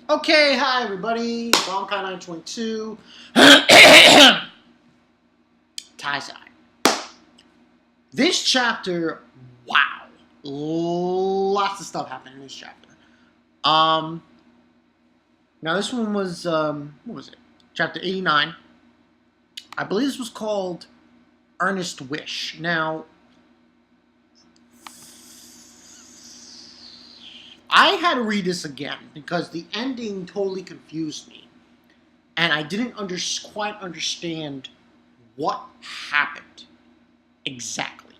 Okay, hi everybody. Bonkai 922. Taizai. This chapter, wow. Lots of stuff happened in this chapter. Um Now this one was what was it? Chapter 89. I believe this was called Earnest Wish. Now I had to read this again because the ending totally confused me. And I didn't quite understand what happened exactly.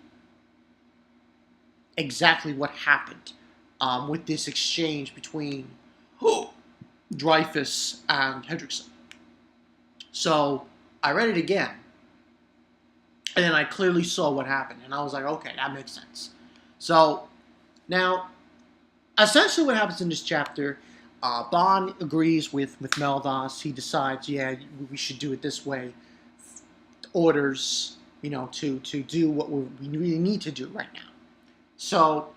Exactly what happened with this exchange between Dreyfus and Hendricksen. So I read it again, and then I clearly saw what happened, and I was like, okay, that makes sense. So now, essentially, what happens in this chapter? Bond agrees with meliodas. He decides, yeah, we should do it this way. Orders, to do what we really need to do right now. So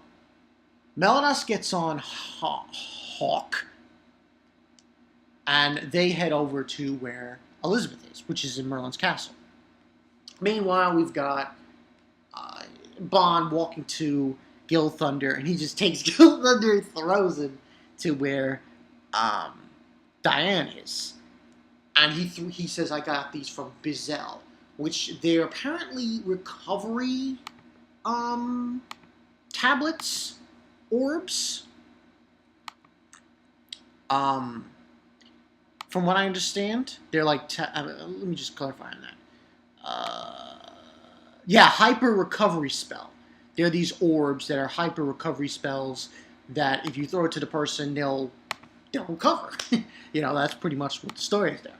meliodas gets on Hawk, and they head over to where Elizabeth is, which is in Merlin's castle. Meanwhile, we've got Bond walking to Gil Thunder, and he just takes Gil Thunder and throws him to where Diane is. And he says, I got these from Bizel, which they're apparently recovery tablets, orbs. From what I understand, they're like... let me just clarify on that. Yeah, hyper recovery spell. They're these orbs that are hyper recovery spells that if you throw it to the person, they'll recover. That's pretty much what the story is there.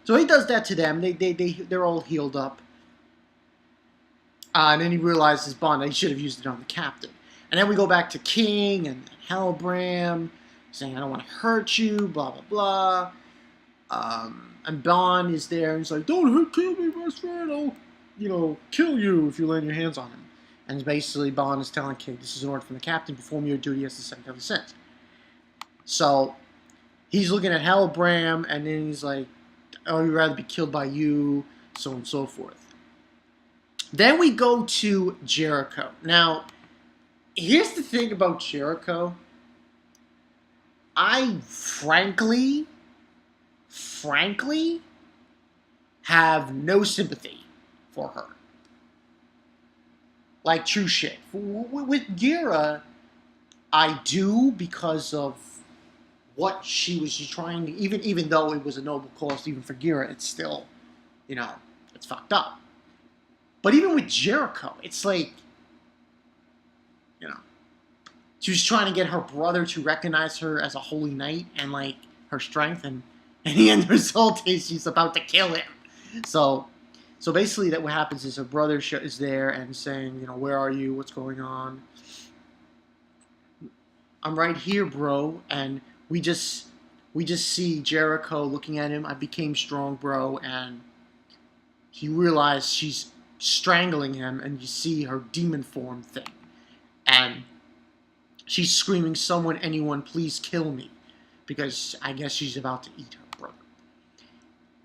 So he does that to them. They're all healed up. And then he realizes Bond, he should have used it on the captain. And then we go back to King and Halbram saying, I don't want to hurt you, blah, blah, blah. And Bond is there, and he's like, don't kill me, best friend, I'll, kill you if you lay your hands on him. And basically, Bond is telling King, this is an order from the captain, perform your duty as the second of the sins. So, he's looking at Halbram, and then he's like, oh, you'd rather be killed by you, so on and so forth. Then we go to Jericho. Now, here's the thing about Jericho. I frankly have no sympathy for her. Like, true shit. With Gira, I do, because of what she was trying to... Even though it was a noble cause, even for Gira, it's still, it's fucked up. But even with Jericho, it's like, she was trying to get her brother to recognize her as a holy knight and, like, her strength, and the end result is she's about to kill him. So basically, that what happens is her brother is there and saying, where are you? What's going on? I'm right here, bro. And we just see Jericho looking at him. I became strong, bro. And he realized she's strangling him, and you see her demon form thing. And she's screaming, someone, anyone, please kill me. Because I guess she's about to eat her brother.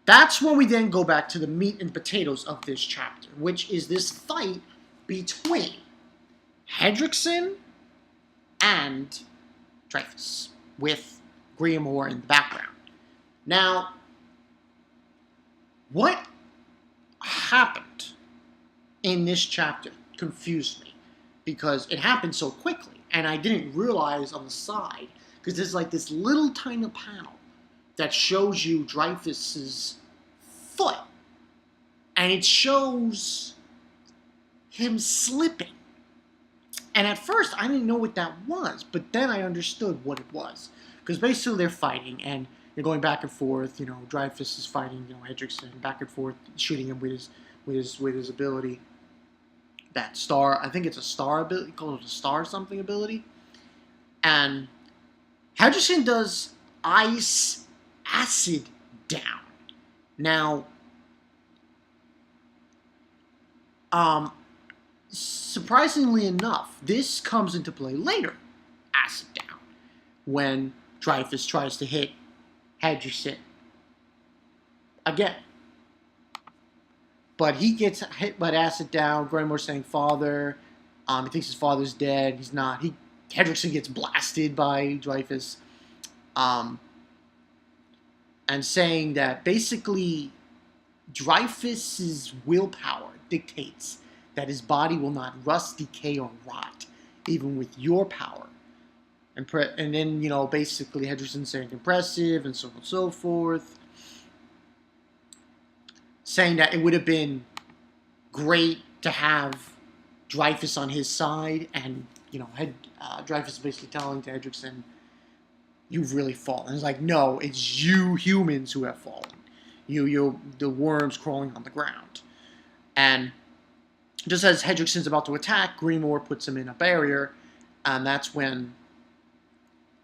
That's when we then go back to the meat and potatoes of this chapter, which is this fight between Hendricksen and Dreyfus, with Grimoire in the background. Now, what happened in this chapter confused me, because it happened so quickly, and I didn't realize on the side, because there's like this little tiny panel that shows you Dreyfus's foot, and it shows him slipping. And at first, I didn't know what that was, but then I understood what it was. Because basically they're fighting, and they're going back and forth. Dreyfus is fighting, Hendricksen, back and forth, shooting him with his ability. That star, I think it's a star ability, called it a star something ability. And Hendricksen does ice acid down. Now, surprisingly enough, this comes into play later, acid down, when Dreyfus tries to hit Hendricksen again. But he gets hit by acid down. Grimoire saying father. He thinks his father's dead. He's not. Hendricksen gets blasted by Dreyfus. And saying that basically Dreyfus's willpower dictates that his body will not rust, decay, or rot, even with your power. And then, basically Hendricksen saying impressive and so on and so forth. Saying that it would have been great to have Dreyfus on his side, and Dreyfus is basically telling to Hendricksen, "You've really fallen." It's like, no, it's you humans who have fallen. You, the worms crawling on the ground. And just as Hendricksen's about to attack, Grimoire puts him in a barrier, and that's when,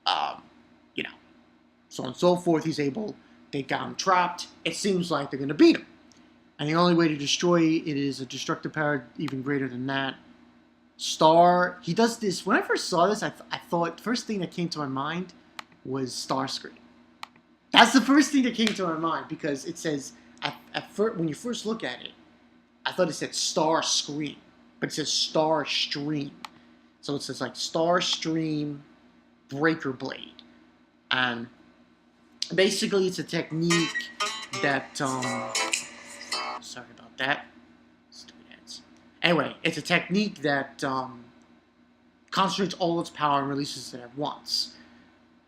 so on and so forth. They got him trapped. It seems like they're going to beat him. And the only way to destroy it is a destructive power even greater than that. Star, he does this. When I first saw this, I thought the first thing that came to my mind was Starscream. That's the first thing that came to my mind, because it says, when you first look at it, I thought it said Starscream, but it says Starstream. So it says like Starstream Breaker Blade. And basically it's a technique that, sorry about that. Stupid heads. Anyway, it's a technique that concentrates all its power and releases it at once.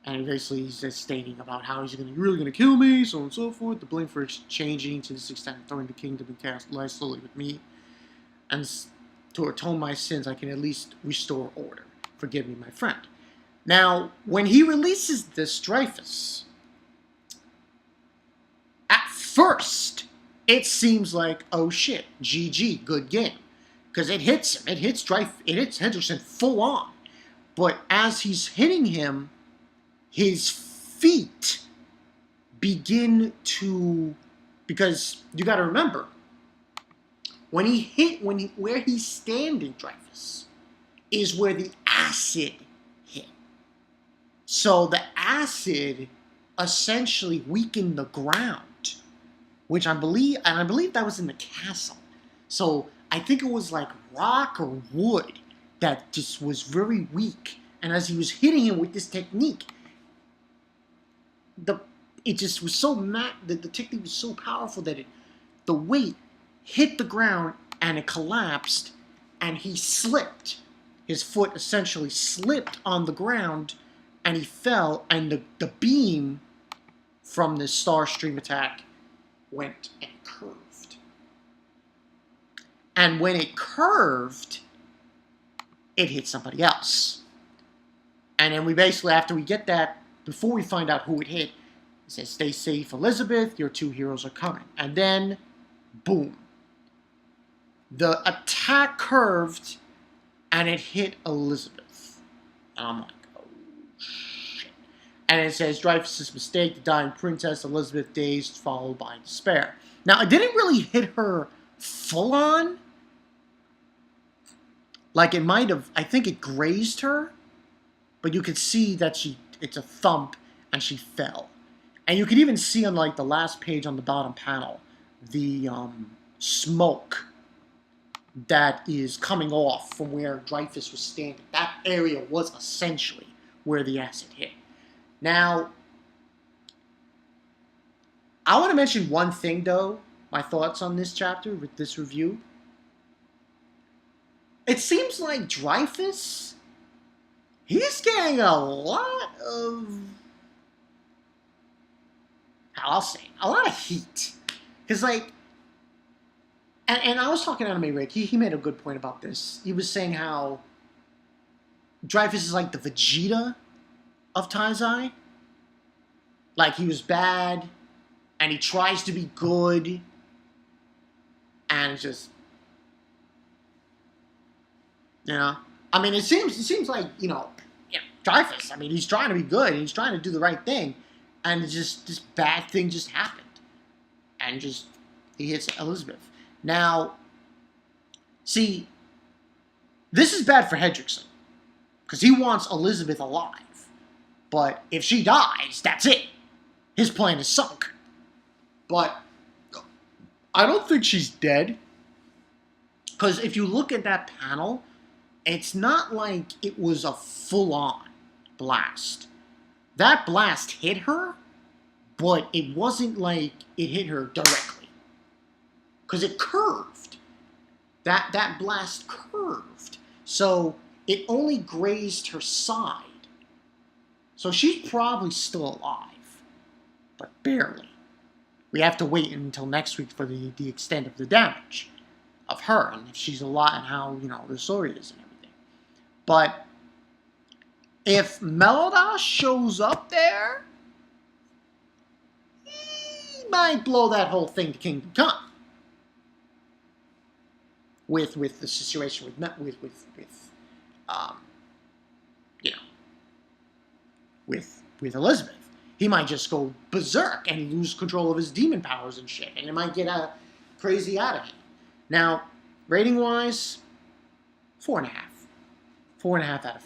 And basically he's just stating about how he's really going to kill me, so on and so forth. The blame for changing to this extent, throwing the kingdom and cast lies slowly with me. And to atone my sins, I can at least restore order. Forgive me, my friend. Now, when he releases this Dreyfus, at first, it seems like, oh shit, GG, good game. Because it hits him. It hits Hendricksen full on. But as he's hitting him, his feet begin to, because you got to remember, where he's standing, Dreyfus, is where the acid hit. So the acid essentially weakened the ground, which I believe that was in the castle. So I think it was like rock or wood that just was very weak. And as he was hitting him with this technique, it just was so the technique was so powerful that the weight hit the ground and it collapsed, and he slipped. His foot essentially slipped on the ground, and he fell, and the beam from the Starstream attack went and curved. And when it curved, it hit somebody else. And then we basically, after we get that, before we find out who it hit, it says, "Stay safe, Elizabeth, your two heroes are coming." And then, boom. The attack curved, and it hit Elizabeth. And I'm like, oh, shit. And it says, "Dreyfus' mistake, the dying princess, Elizabeth dazed, followed by despair." Now, it didn't really hit her full on. Like, it might have, I think it grazed her, but you could see that it's a thump, and she fell. And you could even see on, like, the last page on the bottom panel, the smoke that is coming off from where Dreyfus was standing. That area was essentially where the acid hit. Now, I want to mention one thing, though, my thoughts on this chapter with this review. It seems like Dreyfus, he's getting a lot of, I'll say, a lot of heat. Because, like, and I was talking to Anime Rick, he made a good point about this. He was saying how Dreyfus is like the Vegeta of Taizai. Like, he was bad, and he tries to be good, and it's just, I mean, it seems like, Dreyfus, I mean, he's trying to be good, and he's trying to do the right thing, and it's just, this bad thing just happened. And just, he hits Elizabeth. Now, see, this is bad for Hendricksen, because he wants Elizabeth alive. But if she dies, that's it. His plan is sunk. But I don't think she's dead. Because if you look at that panel, it's not like it was a full-on blast. That blast hit her, but it wasn't like it hit her directly. Because it curved. That blast curved. So it only grazed her side. So she's probably still alive. But barely. We have to wait until next week for the extent of the damage of her. And if she's alive and how, the story is and everything. But if meliodas shows up there, he might blow that whole thing to Kingdom Come. With the situation with Elizabeth. He might just go berserk and lose control of his demon powers and shit, and it might get crazy out of him. Now, rating-wise, 4.5. 4.5 out of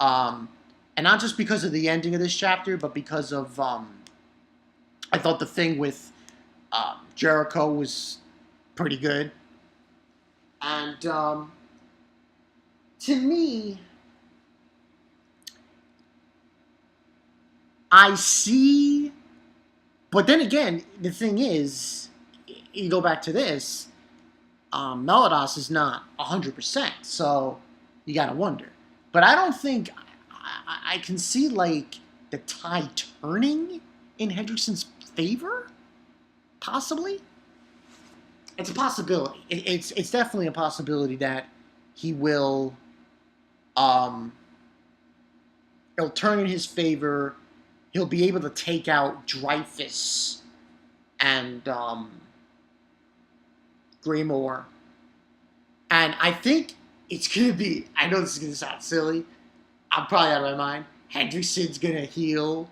5. And not just because of the ending of this chapter, but because of, I thought the thing with Jericho was pretty good. And to me, I see, but then again, the thing is, you go back to this, meliodas is not 100%, so you gotta wonder. But I don't think, I can see, like, the tide turning in Hendricksen's favor, possibly. It's a possibility. It's definitely a possibility that he will, it'll turn in his favor. He'll be able to take out Dreyfus and Greymoor. And I think it's going to be, I know this is going to sound silly, I'm probably out of my mind, Hendricksen's going to heal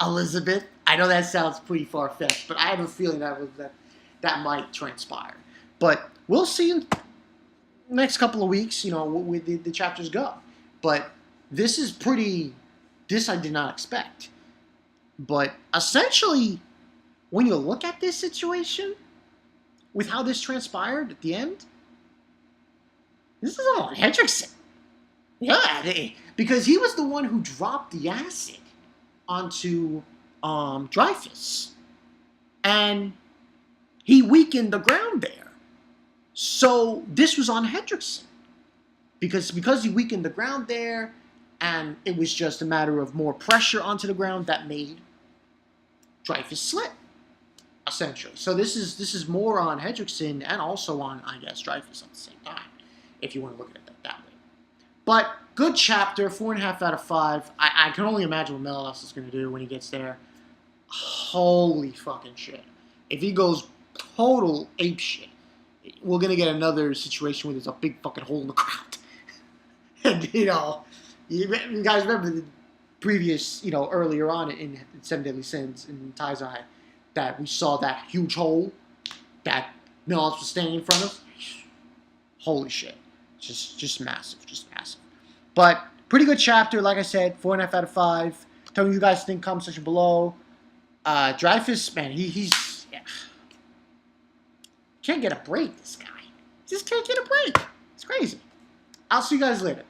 Elizabeth. I know that sounds pretty far-fetched, but I have a feeling that might transpire. But we'll see in the next couple of weeks, where the chapters go. But this is pretty... This I did not expect. But essentially, when you look at this situation, with how this transpired at the end, this is all on Hendricksen. Yeah, because he was the one who dropped the acid onto Dreyfus. And he weakened the ground there. So this was on Hendricksen. Because he weakened the ground there, and it was just a matter of more pressure onto the ground that made Dreyfus slip, essentially. So this is more on Hendricksen and also on, I guess, Dreyfus at the same time, if you want to look at it that way. But good chapter, 4.5 out of 5. I can only imagine what meliodas is going to do when he gets there. Holy fucking shit. If he goes total ape shit, we're going to get another situation where there's a big fucking hole in the ground. And, you guys remember the previous, earlier on in Seven Deadly Sins in Taizai, that we saw that huge hole that meliodas was standing in front of? Holy shit. Just massive. But pretty good chapter, like I said, 4.5 out of 5. Tell me what you guys think, comment section below. Dreyfus, man, he's can't get a break, this guy. Just can't get a break. It's crazy. I'll see you guys later.